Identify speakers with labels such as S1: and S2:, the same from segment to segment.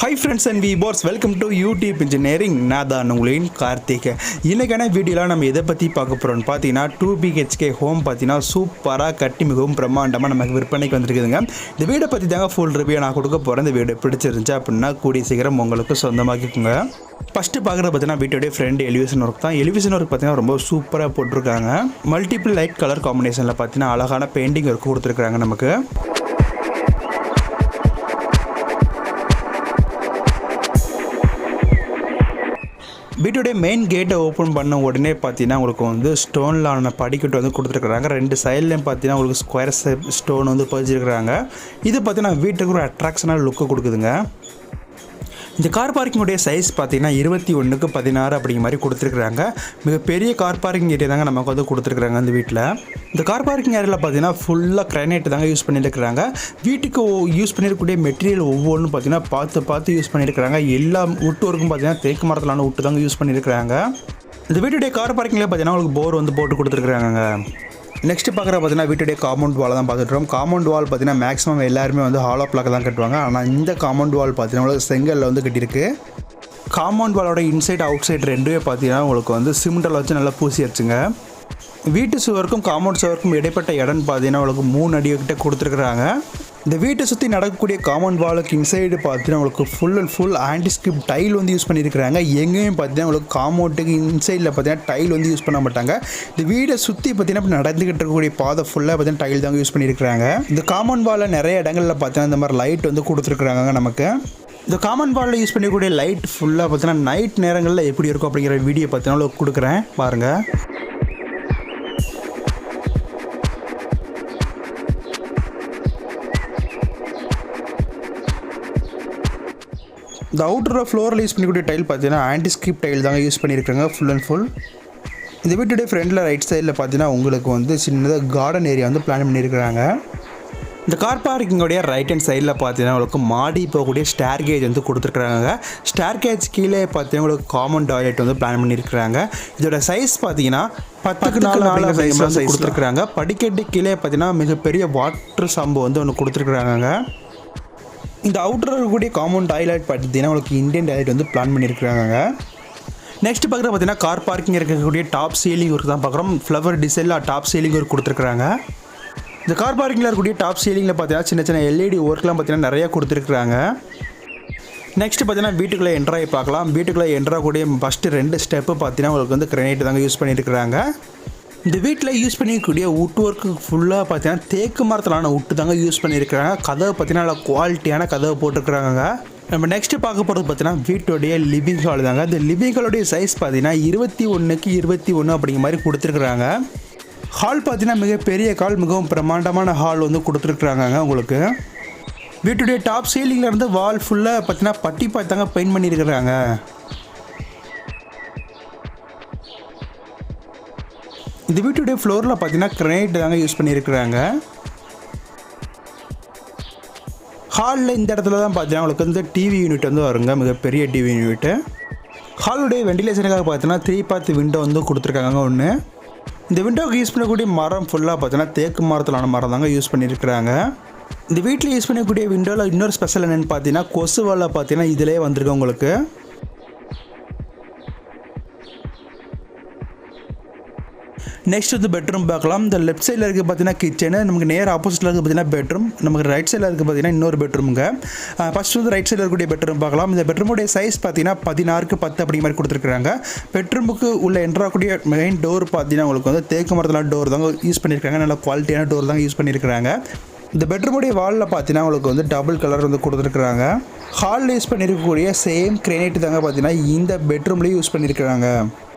S1: Hi friends and viewers, welcome to YouTube Engineering. நான் தான் உங்களின் கார்த்திக். இன்னைக்கான வீடியோல நம்ம எதை பத்தி பார்க்க போறோம்னு பார்த்தீங்கன்னா 2 BHK ஹோம் பார்த்தீங்கன்னா சூப்பரா கட்டி மிகவும் பிரம்மாண்டமா நமக்கு விற்பனைக்கு வந்திருக்குதுங்க. இந்த வீடியோ பத்தி தாங்க ஃபுல் ரிவ்யூ நான் கொடுக்க போறேன். இந்த வீடியோ பிடிச்சிருந்துச்சு அப்படின்னா கூடிய சீக்கிரம் உங்களுக்கு சொந்தமாக்கிக்கோங்க. ஃபர்ஸ்ட் பார்க்குறது பார்த்தீங்கன்னா வீட்டோடைய ஃப்ரெண்ட் எலிவேஷன் ஒர்க் தான். எலிவேஷன் ஒர்க் பார்த்தீங்கன்னா ரொம்ப சூப்பராக போட்டிருக்காங்க. மல்டிபிள் லைட் கலர் காம்பினேஷனில் பார்த்தீங்கன்னா அழகான பெயிண்டிங் ஒர்க் கொடுத்துருக்காங்க நமக்கு. வீட்டோடைய மெயின் கேட்டை ஓப்பன் பண்ண உடனே பார்த்தீங்கன்னா உங்களுக்கு வந்து ஸ்டோனில் ஆன படிக்கட்டு வந்து கொடுத்துருக்குறாங்க. ரெண்டு சைட்லேயும் பார்த்தீங்கன்னா உங்களுக்கு ஸ்கொயர் ஷேப் ஸ்டோன் வந்து பதிச்சிருக்கிறாங்க. இது பார்த்தீங்கன்னா வீட்டுக்கு ஒரு அட்ராக்ஷனான லுக்கை கொடுக்குதுங்க. இந்த கார் பார்க்கிங்குடைய சைஸ் பார்த்தீங்கன்னா 21x16 அப்படிங்கிற மாதிரி கொடுத்துருக்குறாங்க. மிகப்பெரிய கார் பார்க்கிங் ஏரியா தாங்க நமக்கு வந்து கொடுத்துருக்குறாங்க அந்த வீட்டில். இந்த கார் பார்க்கிங் ஏரியாவில் பார்த்தீங்கன்னா ஃபுல்லாக கிரானைட் தாங்க யூஸ் பண்ணியிருக்கிறாங்க. வீட்டுக்கு யூஸ் பண்ணியிருக்கக்கூடிய மெட்டீரியல் ஒவ்வொன்றும் பார்த்தீங்கன்னா பார்த்து யூஸ் பண்ணியிருக்கிறாங்க. எல்லா உட்டு ஒர்க்கும் பார்த்தீங்கன்னா தேக்கு மரத்திலான உட்டு தாங்க யூஸ் பண்ணியிருக்கிறாங்க. இந்த வீட்டுடைய கார் பார்க்கிங்கில் பார்த்தீங்கன்னா உங்களுக்கு போர் வந்து போட்டு கொடுத்துருக்குறாங்க. நெக்ஸ்ட் பார்க்குற பார்த்தீங்கன்னா வீட்டுடைய காம்பவுண்ட் வால் தான் பார்த்துட்டோம். காம்பவுண்ட் வால் பார்த்தீங்கன்னா மேக்ஸிமம் எல்லாருமே வந்து ஹாலோ பிளாக் தான் கட்டுவாங்க. ஆனால் இந்த காம்பவுண்ட் வால் பார்த்தீங்கன்னா உங்களுக்கு செங்கல்ல வந்து கட்டியிருக்கு. காம்பவுண்ட் வாலோட இன்சைட் அவுட் சைட் ரெண்டுமே பார்த்தீங்கன்னா உங்களுக்கு வந்து சிமெண்டில் வச்சு நல்லா பூசி வச்சுங்க. வீட்டு சுவருக்கும் காம்பவுண்ட் சுவருக்கும் இடைப்பட்ட இடம்னு பார்த்தீங்கன்னா உங்களுக்கு 3 அடி கிட்ட கொடுத்துருக்குறாங்க. இந்த வீட்டை சுற்றி நடக்கக்கூடிய காம்பவுண்ட் வாலுக்கு இன்சைடு பார்த்தீங்கன்னா உங்களுக்கு ஃபுல் அண்ட் ஃபுல் ஆன்டிஸ்கிரிப் டைல் வந்து யூஸ் பண்ணியிருக்கிறாங்க. எங்கேயும் பார்த்தீங்கன்னா உங்களுக்கு காம்பவுண்டுக்கு இன்சைடில் பார்த்தீங்கன்னா டைல் வந்து யூஸ் பண்ண மாட்டாங்க. இந்த வீடை சுற்றி பார்த்தீங்கன்னா நடந்துக்கிட்டு இருக்கக்கூடிய பாதை ஃபுல்லாக பார்த்தீங்கன்னா டைல் தாங்க யூஸ் பண்ணியிருக்கிறாங்க. இந்த காம்பவுண்ட் வாலில் நிறைய இடங்களில் பார்த்தீங்கன்னா இந்த மாதிரி லைட் வந்து கொடுத்துருக்குறாங்க நமக்கு. இந்த காமன் வாலில் யூஸ் பண்ணக்கூடிய லைட் ஃபுல்லாக பார்த்தீங்கன்னா நைட் நேரங்களில் எப்படி இருக்கும் அப்படிங்கிற வீடியோ பார்த்தீங்கன்னா கொடுக்குறேன் பாருங்கள். இந்த அவுட்டர் ஃப்ளோரில் யூஸ் பண்ணிக்கூடிய டைல் பார்த்தீங்கன்னா ஆன்டிஸ்கிரிப் டைல் தாங்க யூஸ் பண்ணியிருக்காங்க ஃபுல் அண்ட் ஃபுல். இந்த வீட்டுடைய ஃப்ரண்டில் ரைட் சைடில் பார்த்தீங்கன்னா உங்களுக்கு வந்து சின்னதாக கார்டன் ஏரியா வந்து பிளான் பண்ணியிருக்கிறாங்க. இந்த கார் பார்க்கிங்கோடைய ரைட் ஹேண்ட் சைடில் பார்த்தீங்கன்னா உங்களுக்கு மாடி போகக்கூடிய ஸ்டேர் கேஜ் வந்து கொடுத்துருக்குறாங்க. ஸ்டேர் கேஜ் கீழே பார்த்தீங்கன்னா உங்களுக்கு காமன் டாய்லெட் வந்து பிளான் பண்ணியிருக்கிறாங்க. இதோட சைஸ் பார்த்தீங்கன்னா 10x4 சைஸ் கொடுத்துருக்குறாங்க. படிக்கட்டு கீழே பார்த்தீங்கன்னா மிகப்பெரிய வாட்டர் சம்பு வந்து ஒன்று கொடுத்துருக்குறாங்க. இந்த அவுட்டர் இருக்கக்கூடிய காம்பவுண்ட் டாய்லெட் பார்த்தீங்கன்னா உங்களுக்கு இந்தியன் டாய்லெட் வந்து பிளான் பண்ணியிருக்கிறாங்க. நெக்ஸ்ட் பார்க்குறது பார்த்தீங்கன்னா கார் பார்க்கிங் இருக்கக்கூடிய டாப் சீலிங் ஒர்க் தான் பார்க்குறோம். ஃப்ளவர் டிசைனில் டாப் சீலிங் ஒர்க் கொடுத்துருக்குறாங்க. இந்த கார் பார்க்கிங்கில் இருக்கக்கூடிய டாப் சீலிங்கில் பார்த்தீங்கன்னா சின்ன சின்ன எல்இடி ஒர்க்லாம் பார்த்தீங்கன்னா நிறையா கொடுத்துருக்குறாங்க. நெக்ஸ்ட் பார்த்தீங்கன்னா வீட்டுக்குள்ளே என்ட்ராகி பார்க்கலாம். வீட்டுக்குள்ளே என்ட்ராகக்கூடிய ஃபஸ்ட்டு 2 ஸ்டெப்பு பார்த்தீங்கன்னா உங்களுக்கு வந்து கிரானைட் தாங்க யூஸ் பண்ணியிருக்கிறாங்க. இந்த வீட்டில் யூஸ் பண்ணிக்கக்கூடிய உட் ஒர்க்கு ஃபுல்லாக பார்த்தீங்கன்னா தேக்கு மரத்திலான உட்டு தாங்க யூஸ் பண்ணியிருக்கிறாங்க. கதவை பார்த்தீங்கன்னா நல்லா குவாலிட்டியான கதவை போட்டிருக்கிறாங்க. நம்ம நெக்ஸ்ட்டு பார்க்க போகிறது பார்த்தீங்கன்னா வீட்டோடைய லிவிங் ஹால் தாங்க. இந்த லிவிங் ஹாலோடைய சைஸ் பார்த்தீங்கன்னா 21x21 அப்படிங்கிற மாதிரி கொடுத்துருக்குறாங்க. ஹால் பார்த்தீங்கன்னா மிகப்பெரிய ஹால், மிகவும் பிரம்மாண்டமான ஹால் வந்து கொடுத்துருக்குறாங்க உங்களுக்கு. வீட்டுடைய டாப் சீலிங்லேருந்து வால் ஃபுல்லாக பார்த்தீங்கன்னா பட்டி பார்த்தாங்க பெயிண்ட் பண்ணியிருக்கிறாங்க. இந்த வீட்டுடைய ஃப்ளோரில் பார்த்தீங்கன்னா கிரானைட் தாங்க யூஸ் பண்ணியிருக்கிறாங்க. ஹாலில் இந்த இடத்துல தான் பார்த்தீங்கன்னா உங்களுக்கு வந்து டிவி யூனிட் வந்து வருங்க, மிகப்பெரிய டிவி யூனிட்டு. ஹாலுடைய வெண்டிலேஷனுக்காக பார்த்தீங்கன்னா 3 பார்த்து விண்டோ வந்து கொடுத்துருக்காங்க ஒன்று. இந்த விண்டோவுக்கு யூஸ் பண்ணக்கூடிய மரம் ஃபுல்லாக பார்த்தீங்கன்னா தேக்கு மரத்திலான மரம் தாங்க யூஸ் பண்ணியிருக்கிறாங்க. இந்த வீட்டில் யூஸ் பண்ணக்கூடிய விண்டோவில் இன்னொரு ஸ்பெஷல் என்னென்னு பார்த்தீங்கன்னா கொசு வலை பார்த்தீங்கன்னா இதிலே வந்திருக்கு உங்களுக்கு. நெக்ஸ்ட் வந்து பெட்ரூம் பார்க்கலாம். இந்த லெஃப்ட் சைடில் இருக்குது பார்த்தீங்கன்னா கிச்சனு, நமக்கு நேர் ஆப்போசிட்டில் இருக்குது பார்த்தீங்கன்னா பெட்ரூம், நமக்கு ரைட் சைடில் இருக்குது பார்த்தீங்கன்னா இன்னொரு பெட்ரூமுங்க. ஃபஸ்ட் வந்து ரைட் சைடில் இருக்கக்கூடிய பெட்ரூம் பார்க்கலாம். இந்த பெட்ரூமுடைய சைஸ் பார்த்தீங்கன்னா 16x10 அப்படிங்கிற மாதிரி கொடுத்துருக்காங்க. பெட்ரூமுக்கு உள்ள என்ட்ராகக்கூடிய மெயின் டோர் பார்த்தீங்கன்னா உங்களுக்கு வந்து தேக்கு மரத்திலான டோர் தாங்க யூஸ் பண்ணியிருக்காங்க. நல்ல குவாலிட்டியான டோர் தாங்க யூஸ் பண்ணியிருக்கிறாங்க. இந்த பெட்ரூமுடைய வாலில் பார்த்தீங்கன்னா உங்களுக்கு வந்து டபுள் கலர் வந்து கொடுத்துருக்குறாங்க. ஹாலில் யூஸ் பண்ணியிருக்கக்கூடிய சேம் கிரானைட் தாங்க பார்த்தீங்கன்னா இந்த பெட்ரூம்லேயும் யூஸ் பண்ணியிருக்கிறாங்க.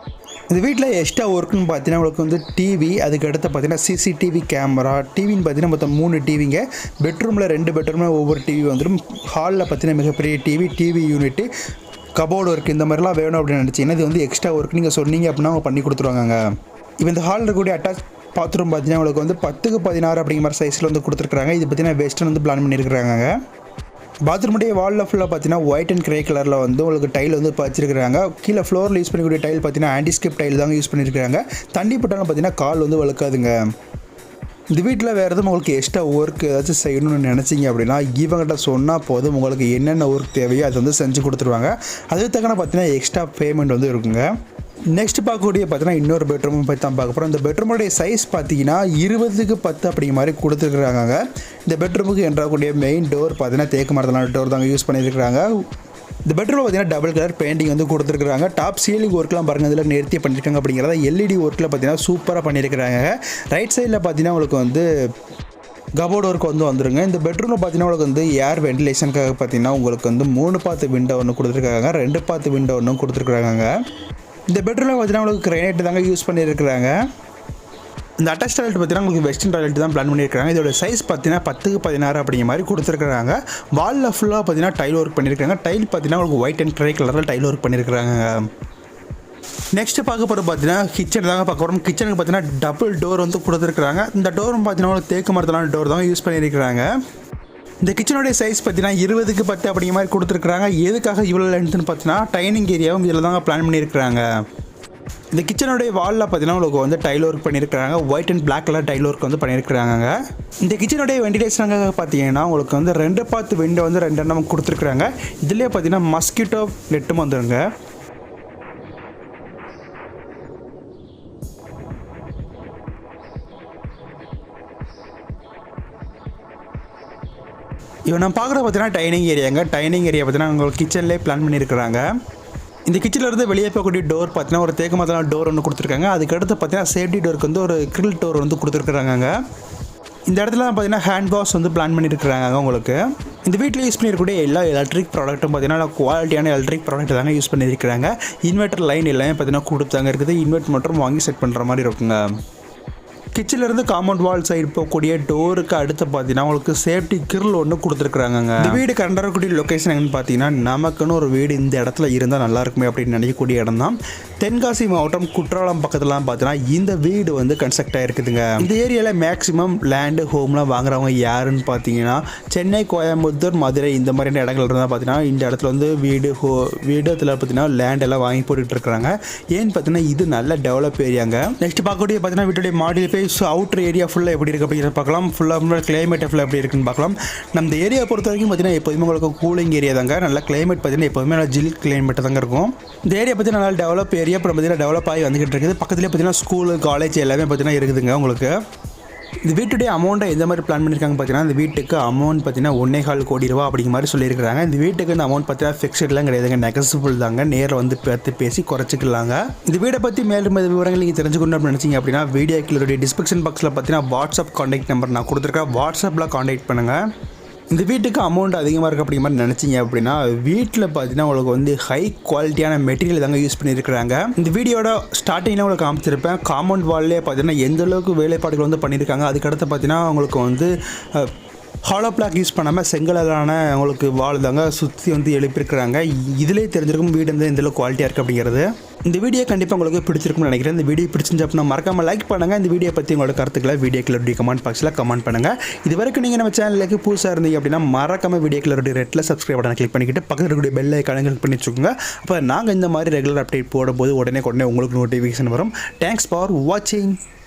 S1: இந்த வீட்டில் எக்ஸ்ட்ரா ஒர்க்குன்னு பார்த்தீங்கன்னா உங்களுக்கு வந்து டிவி, அதுக்கு அடுத்து பார்த்தீங்கன்னா சிசிடிவி கேமரா, டிவின்னு பார்த்தீங்கன்னா மொத்தம் 3 டிவிங்க. பெட்ரூமில் 2 பெட்ரூமில் ஒவ்வொரு டிவி வந்துடும். ஹாலில் பார்த்தீங்கன்னா மிகப்பெரிய டிவி யூனிட்டு, கபோர்டு ஒர்க் இந்த மாதிரிலாம் வேணும் அப்படின்னு நினச்சிங்கன்னா இது வந்து எக்ஸ்ட்ரா ஒர்க் நீங்கள் சொன்னீங்க அப்படின்னா அவங்க பண்ணி கொடுத்துருவாங்க. இப்போ இந்த ஹாலில் இருக்கக்கூடிய அட்டாச் பாத்ரூம் பார்த்தீங்கன்னா உங்களுக்கு வந்து 10x16 அப்படிங்கிற மாதிரி சைஸில் வந்து கொடுத்துருக்குறாங்க. இது பார்த்தீங்கன்னா வெஸ்டர்ன் வந்து பிளான் பண்ணியிருக்கிறாங்க. பாத்ரூமுடைய வாலில் ஃபுல்லாக பார்த்தீங்கன்னா ஒயிட் அண்ட் கிரே கலரில் வந்து உங்களுக்கு டைல் வந்து வச்சிருக்கிறாங்க. கீழே ஃப்ளோரில் யூஸ் பண்ணக்கூடிய டைல் பார்த்தீங்கன்னா ஆன்டிஸ்கிரிப் டைல் தாங்க யூஸ் பண்ணியிருக்கிறாங்க. தண்ணி பட்டாலும் பார்த்தீங்கன்னா கால் வந்து வழுக்காதுங்க. இந்த வீட்டில் வேறு எதுவும் உங்களுக்கு எக்ஸ்ட்ரா ஒர்க் ஏதாச்சும் செய்யணும்னு நினச்சிங்க அப்படின்னா இவங்ககிட்ட சொன்னால் போதும், உங்களுக்கு என்னென்ன ஒர்க் தேவையோ அதை வந்து செஞ்சு கொடுத்துருவாங்க. அதுக்கு தக்கன பார்த்தீங்கன்னா எக்ஸ்ட்ரா பேமெண்ட் வந்து இருக்குங்க. நெக்ஸ்ட் பார்க்கக்கூடிய பார்த்தீங்கன்னா இன்னொரு பெட்ரூம் பற்றி தான் பார்க்க போகிறோம். இந்த பெட்ரூமோடைய சைஸ் பார்த்தீங்கன்னா 20x10 அப்படிங்கிற மாதிரி கொடுத்துருக்குறாங்க. இந்த பெட்ரூமுக்கு என்றக்கூடிய மெயின் டோர் பார்த்தீங்கன்னா தேக்கு மரத்தலான டோர் தாங்க யூஸ் பண்ணியிருக்கிறாங்க. இந்த பெட்ரூமில் பார்த்தீங்கன்னா டபுள் கலர் பெயிண்டிங் வந்து கொடுத்துருக்காங்க. டாப் சீலிங் ஒர்க்லாம் பாருங்கள், இதில் நேர்த்தி பண்ணியிருக்காங்க. அப்படிங்கிறத எல்இடி ஒர்க்கில் பார்த்தீங்கன்னா சூப்பராக பண்ணியிருக்கிறாங்க. ரைட் சைடில் பார்த்தீங்கன்னா உங்களுக்கு வந்து கபோர்டு ஒர்க் வந்து வந்துருங்க. இந்த பெட்ரூமில் பார்த்தீங்கன்னா உங்களுக்கு வந்து ஏர் வென்டிலேஷனுக்காக பார்த்தீங்கன்னா உங்களுக்கு வந்து 3 பாத்து விண்டோ ஒன்று கொடுத்துருக்காங்க, 2 பாத்து விண்டோ ஒன்றும் கொடுத்துருக்குறாங்க. இந்த பெட்ரூமில் பார்த்தீங்கன்னா உங்களுக்கு கிரானைட் தாங்க யூஸ் பண்ணியிருக்கிறாங்க. இந்த அட்டாச் டாய்லெட் பார்த்தீங்கன்னா உங்களுக்கு வெஸ்டர்ன் டாய்லெட் தான் பிளான் பண்ணியிருக்காங்க. இதோட சைஸ் பார்த்தீங்கன்னா 10x16 அப்படிங்கிற மாதிரி கொடுத்துருக்காங்க. வாலில் ஃபுல்லாக பார்த்தீங்கன்னா டைல் ஒர்க் பண்ணியிருக்காங்க. டைல் பார்த்தீங்கன்னா உங்களுக்கு ஒயிட் அண்ட் க்ரை கலரில் டைல் ஒர்க் பண்ணியிருக்காங்க. நெக்ஸ்ட் பார்க்க போகிற பார்த்தீங்கன்னா கிச்சன் தாங்க பார்க்க போகிறோம். கிச்சனுக்கு பார்த்தீங்கன்னா டபுள் டோர் வந்து கொடுத்துருக்காங்க. இந்த டோரும் பார்த்தீங்கன்னா உங்களுக்கு தேக்கு மரத்தலான டோர் தான் யூஸ் பண்ணியிருக்கிறாங்க. இந்த கிச்சனுடைய சைஸ் பார்த்தீங்கன்னா 20x10 அப்படிங்கிற மாதிரி கொடுத்துருக்காங்க. எதுக்காக இவ்வளோ லென்த்துன்னு பார்த்தீங்கன்னா டைனிங் ஏரியாவும் இதில் தாங்க பிளான் பண்ணியிருக்கிறாங்க. இந்த கிச்சனுடைய வாலில் பார்த்தீங்கன்னா உங்களுக்கு வந்து டைல் ஒர்க் பண்ணியிருக்காங்க. White and black colour tile work வந்து பண்ணியிருக்காங்க. இந்த கிச்சனுடைய வெண்டிலேஷனாக பார்த்தீங்கன்னா உங்களுக்கு வந்து 2 பாத்து விண்டோ வந்து 2 எண்ணம் கொடுத்துருக்குறாங்க. இதுலேயே பார்த்தீங்கன்னா மஸ்கிட்டோ நெட்டும் வந்துருங்க. இவன் நான் பார்க்குறது பார்த்தீங்கன்னா டைனிங் ஏரியாங்க. டைனிங் ஏரியா பார்த்தீங்கன்னா உங்களுக்கு கிச்சன்லேயே பிளான் பண்ணியிருக்கிறாங்க. இந்த கிச்சனில் இருந்து வெளியே போகக்கூடிய டோர் பார்த்தீங்கன்னா ஒரு தேக்கு மரத்தலான டோர் ஒன்று கொடுத்துருக்காங்க. அதுக்கடுத்து பார்த்தீங்கன்னா சேஃப்டி டோருக்கு வந்து ஒரு கிரில் டோர் வந்து கொடுத்துருக்குறாங்க. இந்த இடத்துல பார்த்தீங்கன்னா ஹேண்ட் வாஷ் வந்து பிளான் பண்ணியிருக்கிறாங்க. உங்களுக்கு இந்த வீட்டில் யூஸ் பண்ணியிருக்கக்கூடிய எல்லா எலக்ட்ரிக் ப்ராடக்ட்டும் பார்த்தீங்கன்னா குவாலிட்டியான எலக்ட்ரிக் ப்ராடக்ட் தாங்க யூஸ் பண்ணியிருக்கிறாங்க. இன்வெர்ட்டர் லைன் எல்லாமே பார்த்தீங்கன்னா கொடுத்தாங்க இருக்குது. இன்வெர்ட்டர் மட்டும் வாங்கி செட் பண்ணுற மாதிரி இருக்குங்க. கிச்சன்லேருந்து காம்பவுண்ட் வால் சைடு போகக்கூடிய டோருக்கு அடுத்து பார்த்தீங்கன்னா உங்களுக்கு சேஃப்டி கிரில் ஒன்று கொடுத்துருக்குறாங்க. இந்த வீடு கண்டறக்கூடிய லொக்கேஷன் எங்கன்னு பார்த்தீங்கன்னா நமக்குன்னு ஒரு வீடு இந்த இடத்துல இருந்தால் நல்லா இருக்குமே அப்படின்னு நினைக்கக்கூடிய இடம் தான். தென்காசி மாவட்டம் குற்றாலம் பக்கத்துலாம் பார்த்தீங்கன்னா இந்த வீடு வந்து கன்ஸ்ட்ரக்ட் ஆகிருக்குதுங்க. இந்த ஏரியாவில் மேக்ஸிமம் லேண்டு ஹோம்லாம் வாங்குறவங்க யாருன்னு பார்த்தீங்கன்னா சென்னை, கோயம்புத்தூர், மதுரை இந்த மாதிரியான இடங்கள் இருந்தால் பார்த்தீங்கன்னா இந்த இடத்துல வந்து வீடு அதில் பார்த்தீங்கன்னா லேண்ட் எல்லாம் வாங்கி போட்டுட்டு இருக்கிறாங்க. ஏன்னு பார்த்தீங்கன்னா இது நல்ல டெவலப் ஏரியாங்க. நெக்ஸ்ட் பார்க்கக்கூடிய பார்த்தீங்கன்னா வீட்டுடைய மாடியில் போய் அவுட்டர் ஏரியா ஃபுல்லாக எப்படி இருக்குது அப்படிங்கிறத பார்க்கலாம். ஃபுல்லாக கிளைமேட் ஃபுல்லாக எப்படி இருக்குன்னு பார்க்கலாம். நம்ம ஏரியா பொறுத்த வரைக்கும் பார்த்தீங்கன்னா எப்போதுமே உங்களுக்கு கூலிங் ஏரியா தாங்க. நல்ல கிளைமேட் பார்த்தீங்கன்னா எப்போதுமே நல்லா ஜில் கிளைமேட் தாங்க இருக்கும். இந்த ஏரியா பார்த்தீங்கன்னா நல்லா டெவலப் ஏரியா, அப்புறம் பார்த்தீங்கன்னா டெவலப் ஆகி வந்துகிட்டு இருக்குது. பக்கத்துலேயே பார்த்தீங்கன்னா ஸ்கூலு, காலேஜ் எல்லாமே பார்த்தீங்கன்னா இருக்குதுங்க. உங்களுக்கு இந்த வீட்டுடைய அமௌண்ட்டை எந்த மாதிரி பிளான் பண்ணியிருக்காங்க பார்த்தீங்கன்னா இந்த வீட்டுக்கு அமௌண்ட் பார்த்தீங்கன்னா 1.25 கோடி ரூபா அப்படிங்கிற மாதிரி சொல்லியிருக்காங்க. இந்த வீட்டுக்கு இந்த அமௌண்ட் பார்த்தீங்கன்னா ஃபிக்ஸ்டெலாம் கிடையாதுங்க, நெகசிபிள் தாங்க. நேரில் வந்து பேசி குறைச்சிக்கலாங்க. இந்த வீடை பற்றி மேலும் விவரங்கள் நீங்கள் தெரிஞ்சுக்கணும் அப்படின்னு நினச்சிங்க அப்படின்னா வீடியோ கீழே டிஸ்கிரிப்ஷன் பாக்ஸில் பார்த்தீங்கன்னா வாட்ஸ்அப் கான்டாக்ட் நம்பர் நான் கொடுத்துருக்கேன். வாட்ஸ்அப்பில் கான்டாக்ட் பண்ணுங்கள். இந்த வீட்டுக்கு அமௌண்ட் அதிகமாக இருக்குது அப்படிங்கிற மாதிரி நினச்சிங்க அப்படின்னா வீட்டில் பார்த்தீங்கன்னா உங்களுக்கு வந்து ஹை குவாலிட்டியான மெட்டீரியல் தாங்க யூஸ் பண்ணியிருக்கிறாங்க. இந்த வீடியோட ஸ்டார்டிங்கில் உங்களுக்கு காமிச்சிருப்பேன். காம்பவுண்ட் வால்லே பார்த்தீங்கன்னா எந்த அளவுக்கு வேலைப்பாடுகள் வந்து பண்ணியிருக்காங்க. அதுக்கடுத்து பார்த்தீங்கன்னா உங்களுக்கு வந்து ஹாலோ பிளாக் யூஸ் பண்ணாமல் செங்கலான உங்களுக்கு வால் தாங்க சுற்றி வந்து எழுப்பியிருக்கிறாங்க. இதிலே தெரிஞ்சிருக்கும் வீடு வந்து எந்தளவுக்கு குவாலிட்டியாக இருக்குது அப்படிங்கிறது. இந்த வீடியோ கண்டிப்பாக உங்களுக்கு பிடிச்சிருக்கும்னு நினைக்கிறேன். இந்த வீடியோ பிடிச்சிருந்துச்சு அப்படின்னா மறக்காமல் லைக் பண்ணுங்கள். இந்த வீடியோ பற்றி உங்களோட கருத்துக்களை வீடியோ கிளருடைய கமெண்ட் பாக்ஸில் கமெண்ட் பண்ணுங்கள். இது வரைக்கும் நீங்கள் நம்ம சேனலுக்கு புதுசாக இருந்தீங்க அப்படின்னா மறக்காமல் வீடியோ கிளருடைய ரெட்டில் சப்ஸ்கிரைப் பட்டனை கிளிக் பண்ணிக்கிட்டு பக்கத்தில் இருக்கக்கூடிய பெல் ஐக்கானை கிளிக் பண்ணி வச்சுக்கோங்க. அப்போ நாங்கள் இந்த மாதிரி ரெகுலர் அப்டேட் போடும்போது உடனே உங்களுக்கு நோட்டிஃபிகேஷன் வரும். தேங்க்ஸ் ஃபார் வாட்சிங்.